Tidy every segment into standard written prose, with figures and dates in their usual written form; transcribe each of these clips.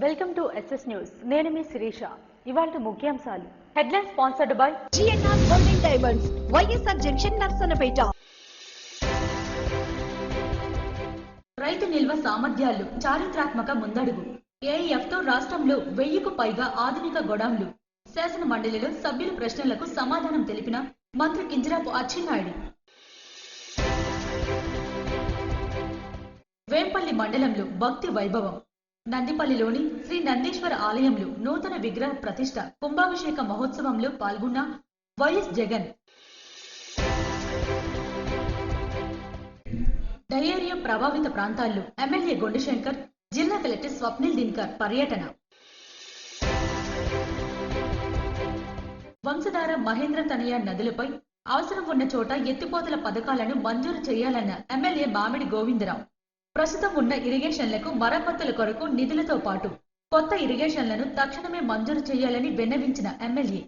Welcome to SS news. నేను మీ శిరీష. ఇవాల్టి ముఖ్యాంశాలు. Headline sponsored by GNR golden diamonds, YSR junction, Narasannapeta. రైతు నిల్వ సామర్థ్యాలు చారిత్రాత్మక ముందడుగు. ఏఐఎఫ్ తో రాష్ట్రంలో 1000కు పైగా ఆధునిక గోడౌన్లు. శాసన మండలిలో సభ్యుల ప్రశ్నలకు సమాధానం తెలిపిన మంత్రి కింజరాపు అచ్చెన్నాయుడు. వేంపల్లి మండలంలో భక్తి వైభవం. నందిపల్లిలోని శ్రీ నందీశ్వర ఆలయంలో నూతన విగ్రహ ప్రతిష్ఠ కుంభాభిషేక మహోత్సవంలో పాల్గొన్న వైఎస్ జగన్. డయేరియా ప్రభావిత ప్రాంతాల్లో ఎమ్మెల్యే గొండిశంకర్, జిల్లా కలెక్టర్ స్వప్నిల్ దినకర్ పర్యటన. వంశధార, మహేంద్ర తనయ నదులపై అవసరం ఉన్న చోట ఎత్తిపోతల పథకాలను మంజూరు చేయాలన్న ఎమ్మెల్యే మామిడి గోవిందరావు. ప్రస్తుతం ఉన్న ఇరిగేషన్లకు మరమ్మతుల కొరకు నిధులతో పాటు కొత్త ఇరిగేషన్లను తక్షణమే మంజూరు చేయాలని విన్నవించిన ఎమ్మెల్యే.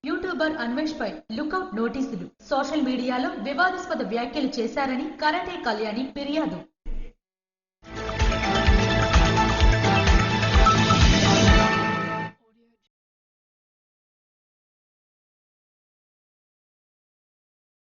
యూట్యూబర్ అన్వేష్ పై లుకౌట్ నోటీసులు. సోషల్ మీడియాలో వివాదాస్పద వ్యాఖ్యలు చేశారని కరాటే కళ్యాణి ఫిర్యాదు.